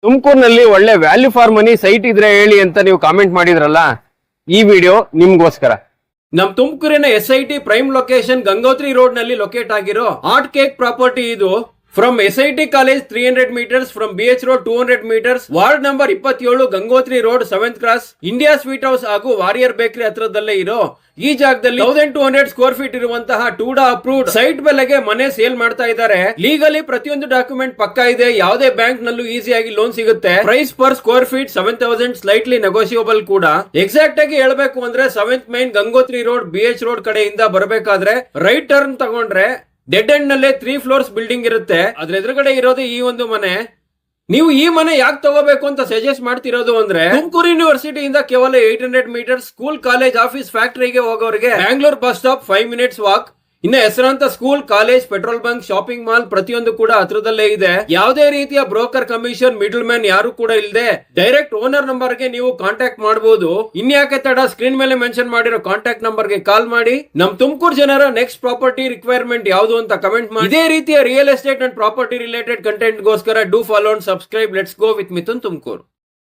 ತುಮಕೂರಿನಲ್ಲಿ ಒಳ್ಳೆ value for money site ಇದ್ರೆ ಹೇಳಿ ಅಂತ ನೀವು ಕಾಮೆಂಟ್ ಮಾಡಿದ್ರಲ್ಲ, ಈ ವಿಡಿಯೋ ನಿಮ್ಗೋಸ್ಕರ. ನಮ್ ತುಮಕೂರಿನ SIT prime location Gangotri road ನಲ್ಲಿ ಲೊಕೇಟ್ ಆಗಿರೋ ಆರ್ಟ್ ಕೇಕ್ ಪ್ರಾಪರ್ಟಿ ಇದು. From SIT college 300 meters, from BH road 200 meters, ward number 27 Gangotri road 7th cross, India sweet house ಹಾಗೂ ವಾರಿಯರ್ ಬೇಕರಿ ಹತ್ರದಲ್ಲೇ ಇರೋ ಈ ಜಾಗದಲ್ಲಿ 1200 ಸ್ಕ್ವೇರ್ ಫೀಟ್ ಇರುವಂತಹ ಟೂಡಾ ಅಪ್ರೂವ್ಡ್ ಸೈಟ್ ಬೆಲೆಗೆ ಮನೆ ಸೇಲ್ ಮಾಡ್ತಾ ಇದ್ದಾರೆ. ಲೀಗಲಿ ಪ್ರತಿಯೊಂದು ಡಾಕ್ಯುಮೆಂಟ್ ಪಕ್ಕಾ ಇದೆ. ಯಾವುದೇ ಬ್ಯಾಂಕ್ ನಲ್ಲೂ ಈಸಿಯಾಗಿ ಲೋನ್ ಸಿಗುತ್ತೆ. Price per square feet 7000, slightly negotiable ಕೂಡ. ಎಕ್ಸಾಕ್ಟ್ ಆಗಿ ಹೇಳ್ಬೇಕು ಅಂದ್ರೆ 7th main Gangotri road BH road ಕಡೆಯಿಂದ ಬರಬೇಕಾದ್ರೆ ರೈಟ್ ಟರ್ನ್ ತಗೊಂಡ್ರೆ ಡೆಡ್ ಎಂಡ್ ನಲ್ಲೇ 3 floors ಬಿಲ್ಡಿಂಗ್ ಇರುತ್ತೆ. ಅದ್ರ ಎದುರುಗಡೆ ಇರೋದು ಈ ಒಂದು ಮನೆ. ನೀವು ಈ ಮನೆ ಯಾಕೆ ತಗೋಬೇಕು ಅಂತ ಸಜೆಸ್ಟ್ ಮಾಡ್ತಿರೋದು ಅಂದ್ರೆ, ತುಮಕೂರು ಯೂನಿವರ್ಸಿಟಿಯಿಂದ ಕೇವಲ 800 meters, ಸ್ಕೂಲ್ ಕಾಲೇಜ್ ಆಫೀಸ್ ಫ್ಯಾಕ್ಟರಿಗೆ ಹೋಗೋರಿಗೆ Bangalore bus stop 5 minutes walk. ಇನ್ನು ಹೆಸರಾಂತ school college petrol bunk shopping mall ಪ್ರತಿಯೊಂದು ಕೂಡ ಹತ್ರದಲ್ಲೇ ಇದೆ. ಯಾವುದೇ ರೀತಿಯ ಬ್ರೋಕರ್ ಕಮಿಷನ್ ಮಿಡಲ್ ಮ್ಯಾನ್ ಯಾರು ಕೂಡ ಇಲ್ಲದೆ ಡೈರೆಕ್ಟ್ ಓನರ್ ನಂಬರ್ ಗೆ ನೀವು ಕಾಂಟ್ಯಾಕ್ಟ್ ಮಾಡಬಹುದು. ಇನ್ಯಾಕೆ ತಡ, ಸ್ಕ್ರೀನ್ ಮೇಲೆ ಮೆನ್ಷನ್ ಮಾಡಿರೋ ಕಾಂಟ್ಯಾಕ್ಟ್ ನಂಬರ್ ಗೆ ಕಾಲ್ ಮಾಡಿ ನಮ್ ತುಮಕೂರು ಜನರ ನೆಕ್ಸ್ಟ್ ಪ್ರಾಪರ್ಟಿ ರಿಕ್ವೈರ್ಮೆಂಟ್ ಯಾವುದು ಅಂತ ಕಮೆಂಟ್ ಮಾಡಿ. ಇದೇ ರೀತಿಯ real estate and property related content ಗೋಸ್ಕರ do follow and subscribe. Let's go with Mithun Tumakuru.